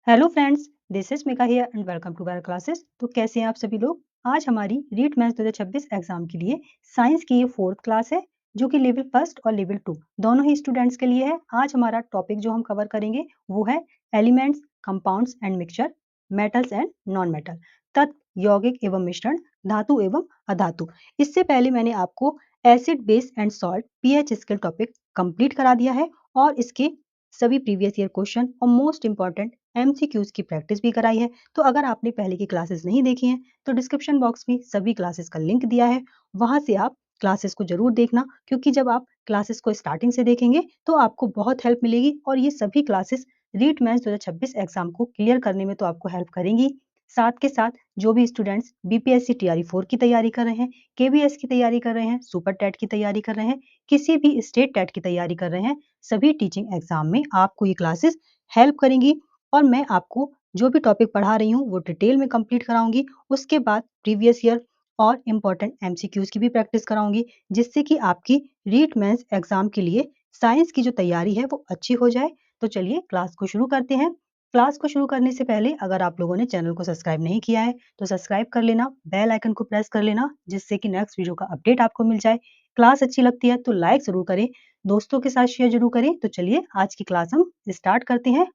Hello friends, this is Mika here and welcome to our classes. तो कैसे हैं आप सभी लोग। आज हमारी रीट मैथ्स 2026 एग्जाम के लिए साइंस की ये फोर्थ क्लास है, जो कि लेवल फर्स्ट और लेवल 2 दोनों ही स्टूडेंट्स के लिए है। आज हमारा टॉपिक जो हम कवर करेंगे वो है elements, compounds and mixture, metals and non metal, तत्व, यौगिक एवं मिश्रण, धातु एवं अधातु। इससे पहले मैंने आपको acid, base and salt, pH scale topic complete करा दिया है और इसके सभी प्रीवियस ईयर क्वेश्चन और मोस्ट इंपॉर्टेंट एमसीक्यूज की प्रैक्टिस भी कराई है। तो अगर आपने पहले की क्लासेस नहीं देखी हैं तो डिस्क्रिप्शन बॉक्स में सभी क्लासेस का लिंक दिया है, वहां से आप क्लासेस को जरूर देखना, क्योंकि जब आप क्लासेस को स्टार्टिंग से देखेंगे तो आपको बहुत हेल्प मिलेगी और ये सभी क्लासेस रीट मैथ्स 2026 एग्जाम को क्लियर करने में तो आपको हेल्प करेंगी। साथ के साथ जो भी स्टूडेंट्स बीपीएससी टीआरई 4 की तैयारी कर रहे हैं, केवीएस की तैयारी कर रहे हैं, सुपर टेट की तैयारी कर रहे हैं, किसी भी स्टेट टेट की तैयारी कर रहे हैं, सभी टीचिंग एग्जाम में आपको ये क्लासेस हेल्प करेंगी। और मैं आपको जो भी टॉपिक पढ़ा रही हूँ वो डिटेल में कंप्लीट कराऊंगी। उसके बाद प्रीवियस ईयर और इम्पोर्टेंट एमसीक्यूज की भी प्रैक्टिस कराऊंगी, जिससे कि आपकी रीट मेंस एग्जाम के लिए साइंस की जो तैयारी है वो अच्छी हो जाए। तो चलिए क्लास को शुरू करते हैं। क्लास को शुरू करने से पहले अगर आप लोगों ने चैनल को सब्सक्राइब नहीं किया है तो सब्सक्राइब कर लेना, बेल आइकन को प्रेस कर लेना, जिससे कि नेक्स्ट वीडियो का अपडेट आपको मिल जाए। क्लास अच्छी लगती है तो लाइक जरूर करें, दोस्तों के साथ शेयर जरूर करें। तो चलिए आज की क्लास हम स्टार्ट करते हैं।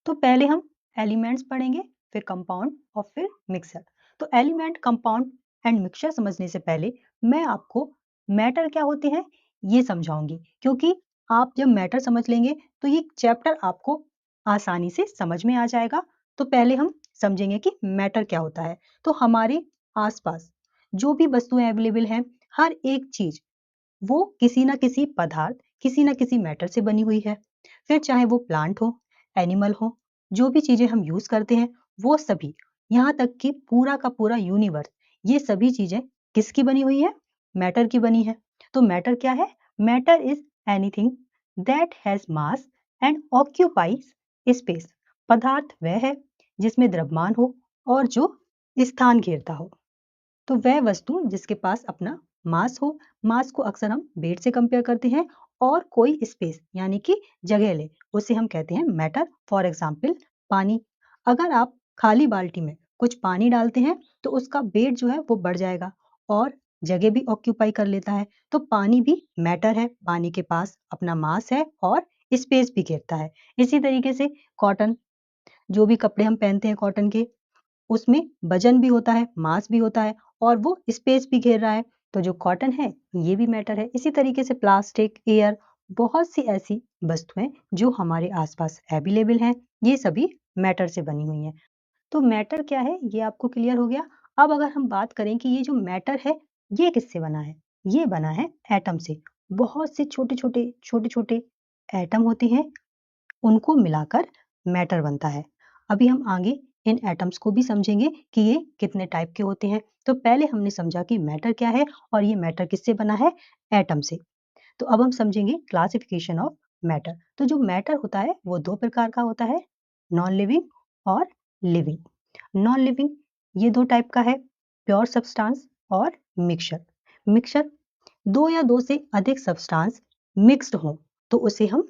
तो पहले हम एलिमेंट्स पढ़ेंगे, फिर कंपाउंड और फिर मिक्सर। तो एलिमेंट, कंपाउंड एंड मिक्सचर समझने से पहले मैं आपको मैटर क्या होते हैं ये समझाऊंगी, क्योंकि आप जब मैटर समझ लेंगे तो ये चैप्टर आपको आसानी से समझ में आ जाएगा। तो पहले हम समझेंगे कि मैटर क्या होता है। तो हमारे आसपास जो भी वस्तुएं अवेलेबल हैं, हर एक चीज वो किसी ना किसी पदार्थ, किसी ना किसी मैटर से बनी हुई है। फिर चाहे वो प्लांट हो, एनिमल हो, जो भी चीजें हम यूज करते हैं वो सभी, यहाँ तक कि पूरा का पूरा यूनिवर्स, ये सभी चीजें किसकी बनी हुई है? मैटर की बनी है। तो मैटर क्या है? Matter is anything that has mass and occupies space. पदार्थ वह है जिसमें द्रव्यमान हो और जो स्थान घेरता हो। तो वह वस्तु जिसके पास अपना मास हो, मास को अक्सर हम वेट से कंपेयर करते हैं, और कोई स्पेस यानी कि जगह ले, उसे हम कहते हैं मैटर। फॉर एग्जाम्पल पानी। अगर आप खाली बाल्टी में कुछ पानी डालते हैं तो उसका वेट जो है वो बढ़ जाएगा और जगह भी ऑक्यूपाई कर लेता है। तो पानी भी मैटर है, पानी के पास अपना मास है और स्पेस भी घेरता है। इसी तरीके से कॉटन, जो भी कपड़े हम पहनते हैं कॉटन के, उसमें वजन भी होता है, मास भी होता है और वो स्पेस भी घेर रहा है। तो जो कॉटन है ये भी मैटर है। इसी तरीके से प्लास्टिक, एयर, बहुत सी ऐसी वस्तुएं जो हमारे आसपास अवेलेबल हैं, ये सभी मैटर से बनी हुई हैं। तो मैटर क्या है ये आपको क्लियर हो गया। अब अगर हम बात करें कि ये जो मैटर है ये किससे बना है, ये बना है एटम से। बहुत से छोटे छोटे एटम होते हैं, उनको मिलाकर मैटर बनता है। अभी हम आगे इन एटम्स को भी समझेंगे कि ये कितने टाइप के होते हैं। तो पहले हमने समझा कि मैटर क्या है और ये मैटर किससे बना है? एटम से। तो अब हम समझेंगे क्लासिफिकेशन ऑफ मैटर। तो जो मैटर होता है वो दो प्रकार का होता है, नॉन लिविंग और लिविंग। नॉन लिविंग ये दो टाइप का है, प्योर सब्सटेंस और मिक्सचर। मिक्सचर दो या दो से अधिक सब्सटेंस मिक्स्ड हो तो उसे हम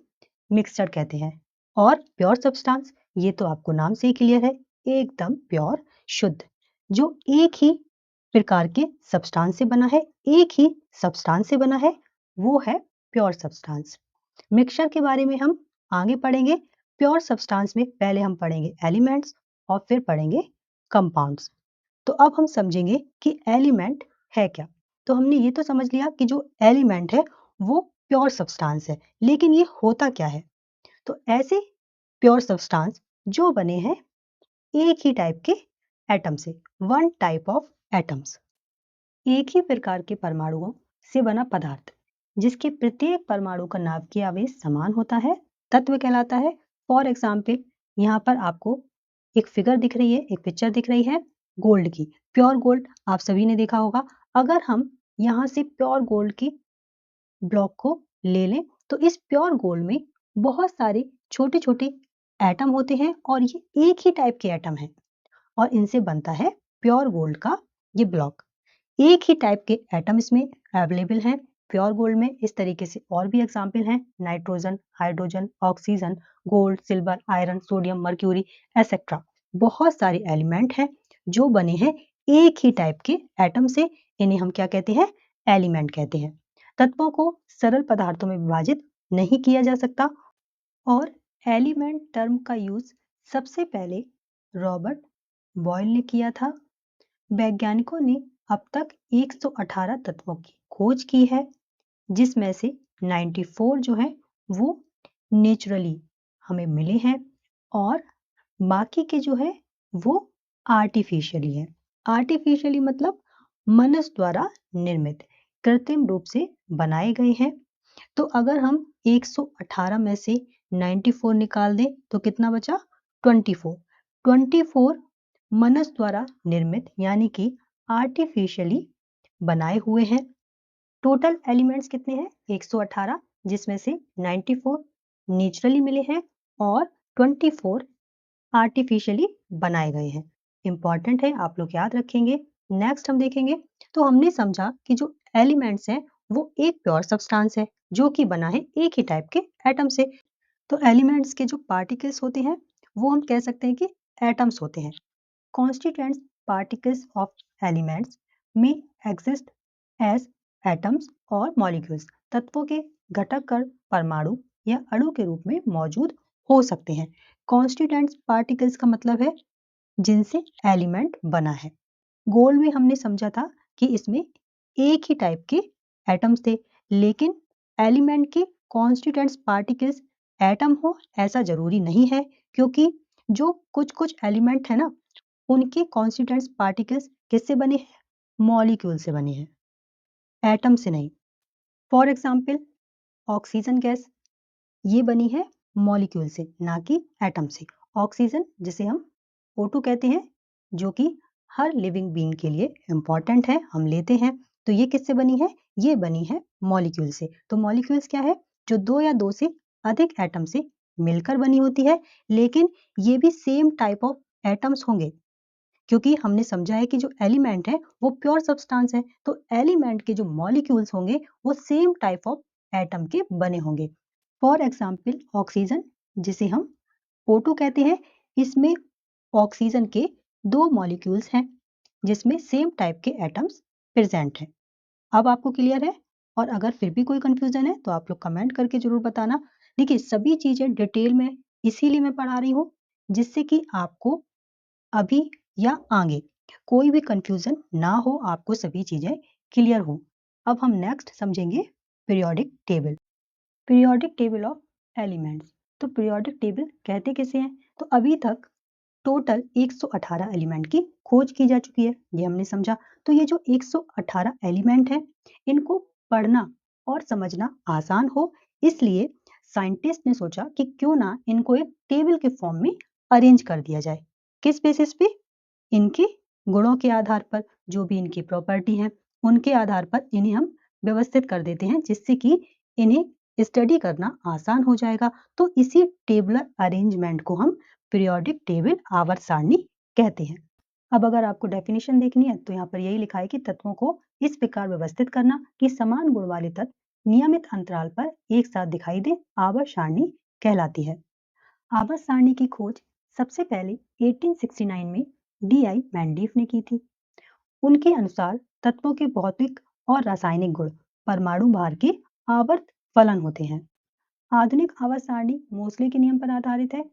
मिक्सचर कहते हैं। और प्योर सब्सटेंस, ये तो आपको नाम से ही क्लियर है, एकदम प्योर, शुद्ध, जो एक ही प्रकार के सब्सटेंस से बना है, एक ही सब्सटेंस से बना है, वो है प्योर सब्सटेंस। मिक्सचर के बारे में हम आगे पढ़ेंगे। प्योर सब्सटेंस में पहले हम पढ़ेंगे एलिमेंट्स और फिर पढ़ेंगे कंपाउंड्स। तो अब हम समझेंगे कि एलिमेंट है क्या। तो हमने ये तो समझ लिया कि जो एलिमेंट है वो प्योर सब्सटेंस है, लेकिन ये होता क्या है? तो ऐसे प्योर सब्सटेंस जो बने हैं एक ही टाइप के एटम से, वन टाइप ऑफ एटम्स, एक ही प्रकार के परमाणुओं से बना पदार्थ, जिसके प्रत्येक परमाणु का नाभिकीय आवेश समान होता है, तत्व कहलाता है। फॉर एग्जाम्पल यहाँ पर आपको एक फिगर दिख रही है, एक पिक्चर दिख रही है गोल्ड की, प्योर गोल्ड आप सभी ने देखा होगा। अगर हम यहाँ से प्योर गोल्ड की ब्लॉक को ले लें तो इस प्योर गोल्ड में बहुत सारे छोटे छोटे एटम होते हैं और ये एक ही टाइप के एटम हैं और इनसे बनता है प्योर गोल्ड का ये ब्लॉक। एक ही टाइप के एटम इसमें अवेलेबल हैं प्योर गोल्ड में। इस तरीके से और भी एग्जाम्पल हैं, nitrogen, hydrogen, oxygen gold, silver, iron, sodium, mercury etcetera. बहुत सारे एलिमेंट हैं जो बने हैं एक ही टाइप के एटम से। इन्हें हम क्या कहते हैं? एलिमेंट कहते हैं। तत्वों को सरल पदार्थों में विभाजित नहीं किया जा सकता और एलिमेंट टर्म का यूज सबसे पहले रॉबर्ट बॉयल ने किया था। वैज्ञानिकों ने अब तक 118 तत्वों की खोज की है, जिसमें से 94 जो है वो नेचुरली हमें मिले हैं और बाकी के जो है वो आर्टिफिशियली है। आर्टिफिशियली मतलब मनुष्य द्वारा निर्मित, कृत्रिम रूप से बनाए गए हैं। तो अगर हम 118 में से 94 निकाल दें तो कितना बचा? 24। 24 मनुष्य द्वारा निर्मित यानी कि आर्टिफिशियली बनाए हुए हैं। टोटल एलिमेंट्स कितने हैं? 118, जिसमें से 94 नेचुरली मिले हैं और 24 आर्टिफिशियली बनाए गए हैं। इंपॉर्टेंट है, आप लोग याद रखेंगे। नेक्स्ट हम देखेंगे तो हमने समझा कि जो एलिमेंट्स हैं वो एक प्योर सब्सटेंस है जो कि बना है एक ही टाइप के एटम से। तो एलिमेंट्स के जो पार्टिकल्स होते हैं वो हम कह सकते हैं कि एटम्स होते हैं। कॉन्स्टिट्यूएंट्स पार्टिकल्स ऑफ एलिमेंट्स में एग्जिस्ट एज एटम्स और मॉलिक्यूल्स। तत्वों के घटक कण परमाणु या अणु के रूप में मौजूद हो सकते हैं। कॉन्स्टिट्यूएंट्स पार्टिकल्स का मतलब है जिनसे एलिमेंट बना है। गोल्ड में हमने समझा था कि इसमें एक ही टाइप के एटम्स थे, लेकिन एलिमेंट के कॉन्स्टिट्यूएंट्स पार्टिकल्स एटम हो ऐसा जरूरी नहीं है, क्योंकि जो कुछ कुछ एलिमेंट है ना उनके कॉन्स्टिट्यूएंट्स पार्टिकल्स किससे बने हैं? मॉलिक्यूल से बने हैं, एटम से नहीं। फॉर एग्जाम्पल ऑक्सीजन गैस ये बनी है मॉलिक्यूल से, ना कि एटम से। ऑक्सीजन जिसे हम O2 कहते हैं, जो कि हर लिविंग बीइंग के लिए इंपॉर्टेंट है, हम लेते हैं। तो ये किससे बनी है? ये बनी है मॉलिक्यूल से। तो मॉलिक्यूल्स क्या है? जो दो या दो से अधिक एटम से मिलकर बनी होती है, लेकिन ये भी सेम टाइप ऑफ एटम्स होंगे, क्योंकि हमने समझा है कि जो एलिमेंट है वो प्योर सब्सटेंस है। तो एलिमेंट के जो मॉलिक्यूल्स होंगे वो सेम टाइप ऑफ एटम के बने होंगे। फॉर एग्जाम्पल ऑक्सीजन जिसे हम O2 कहते हैं, इसमें ऑक्सीजन के दो मॉलिक्यूल्स हैं जिसमें सेम टाइप के एटम्स प्रेजेंट हैं। अब आपको क्लियर है? और अगर फिर भी कोई कंफ्यूजन है तो आप लोग कमेंट करके जरूर बताना। देखिए सभी चीजें डिटेल में इसीलिए मैं पढ़ा रही हूँ जिससे कि आपको अभी या आगे कोई भी कंफ्यूजन ना हो, आपको सभी चीजें क्लियर हो। अब हम नेक्स्ट समझेंगे periodic table. Periodic table of elements. तो पीरियोडिक टेबल कहते किसे हैं? तो अभी तक टोटल 118 एलिमेंट की खोज की जा चुकी है, ये हमने समझा। तो ये जो 118 एलिमेंट है इनको पढ़ना और समझना आसान हो, इसलिए साइंटिस्ट ने सोचा कि क्यों ना इनको एक टेबल के फॉर्म में अरेंज कर दिया जाए। किस बेसिस पे? इनके गुणों के आधार पर, जो भी इनकी प्रॉपर्टी है उनके आधार पर इन्हें हम व्यवस्थित कर देते हैं, जिससे कि इन्हें स्टडी करना आसान हो जाएगा। तो इसी टेबलर अरेंजमेंट को हम पीरियोडिक टेबल आवर्त सारणी कहते हैं। अब अगर आपको डेफिनेशन देखनी है तो यहाँ पर यही लिखा है कि तत्वों को इस प्रकार व्यवस्थित करना कि समान गुण वाले तत्व नियमित अंतराल पर एक साथ दिखाई दे, आवर्त सारणी कहलाती है। आवर्त सारणी की खोज सबसे पहले 1869 में D.I. मैंडीफ ने की थी। उनके अनुसार तत्वों के भौतिक और रासायनिक गुण परमाणु भार के आवर्त फलन होते हैं। आधुनिक आवर्त सारणी मोसले के नियम पर आधारित है।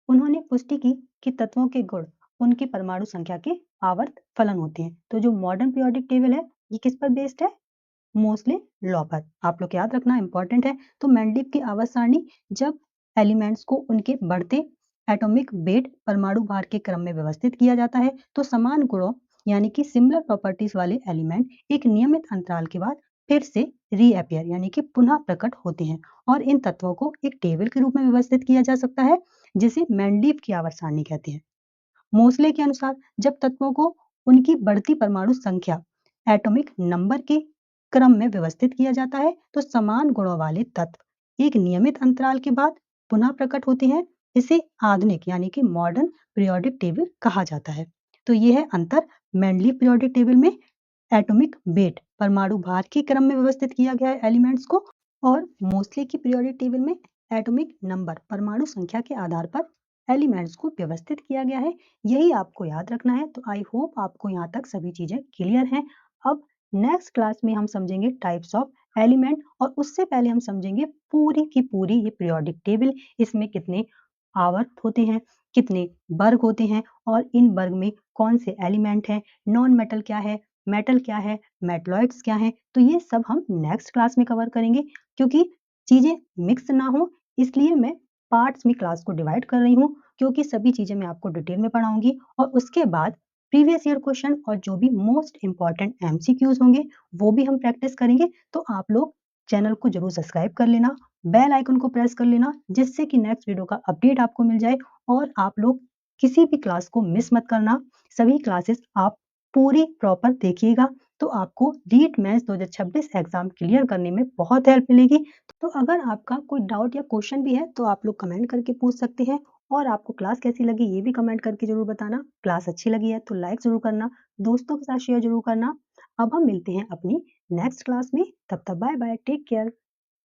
उन्होंने पुष्टि की कि तत्वों के गुण उनकी परमाणु संख्या के आवर्त फलन होते हैं। तो जो मॉडर्न पीरियोडिक टेबल है ये किस पर बेस्ड है? मोस्ले लॉ पर। आप लोग याद रखना इंपॉर्टेंट है। तो मेंडलीव की आवर्त सारणी जब एलिमेंट्स को उनके बढ़ते एटॉमिक वेट परमाणु भार के क्रम में व्यवस्थित किया जाता है तो समान गुणों यानी कि सिमिलर प्रॉपर्टीज वाले एलिमेंट एक नियमित अंतराल के बाद फिर से रीअपियर यानी कि पुनः प्रकट होते हैं और इन तत्वों को एक टेबल के रूप में व्यवस्थित किया जा सकता है, जिसे मेंडलीव की आवर्त सारणी कहते हैं। मोसले के अनुसार जब तत्वों को उनकी बढ़ती परमाणु संख्या एटॉमिक नंबर के क्रम में व्यवस्थित किया जाता है तो समान गुणों वाले तत्व एक नियमित अंतराल के बाद पुनः प्रकट होते हैं। इसे आधुनिक यानी कि मॉडर्न पीरियोडिक टेबल कहा जाता है। तो यह है अंतर। मेंडलीव पीरियोडिक टेबल में एटॉमिक वेट परमाणु भार के क्रम में व्यवस्थित किया गया है एलिमेंट्स को, और मोस्ले की पीरियोडिक टेबल में एटॉमिक नंबर परमाणु संख्या के आधार पर एलिमेंट्स को व्यवस्थित किया गया है। यही आपको याद रखना है। तो आई होप आपको यहाँ तक सभी चीजें क्लियर हैं। अब नेक्स्ट क्लास में हम समझेंगे टाइप्स ऑफ एलिमेंट, और उससे पहले हम समझेंगे पूरी की पूरी ये पीरियोडिक टेबल, इसमें कितने आवर्त होते हैं, कितने वर्ग होते हैं, और इन वर्ग में कौन से एलिमेंट हैं, नॉन मेटल क्या है, मेटल क्या है, मेटलॉइड्स क्या है। तो ये सब हम नेक्स्ट क्लास में कवर करेंगे। क्योंकि चीजें मिक्स ना हो इसलिए मैं पार्ट्स में क्लास को डिवाइड कर रही हूँ, क्योंकि सभी चीजें मैं आपको डिटेल में पढ़ाऊंगी। और उसके बाद प्रीवियस ईयर क्वेश्चन और जो भी मोस्ट इंपॉर्टेंट एमसीक्यूज होंगे वो भी हम प्रैक्टिस करेंगे। तो आप लोग चैनल को जरूर सब्सक्राइब कर लेना, बेल आइकन को प्रेस कर लेना, जिससे कि नेक्स्ट वीडियो का अपडेट आपको मिल जाए। और आप लोग किसी भी क्लास को मिस मत करना, सभी क्लासेस आप पूरी प्रॉपर देखिएगा, तो आपको रीट मैथ्स 2026 एग्जाम क्लियर करने में बहुत हेल्प मिलेगी। तो अगर आपका कोई डाउट या क्वेश्चन भी है तो आप लोग कमेंट करके पूछ सकते हैं। और आपको क्लास कैसी लगी ये भी कमेंट करके जरूर बताना। क्लास अच्छी लगी है तो लाइक जरूर करना, दोस्तों के साथ शेयर जरूर करना। अब हम मिलते हैं अपनी नेक्स्ट क्लास में, तब तक बाय बाय, टेक केयर।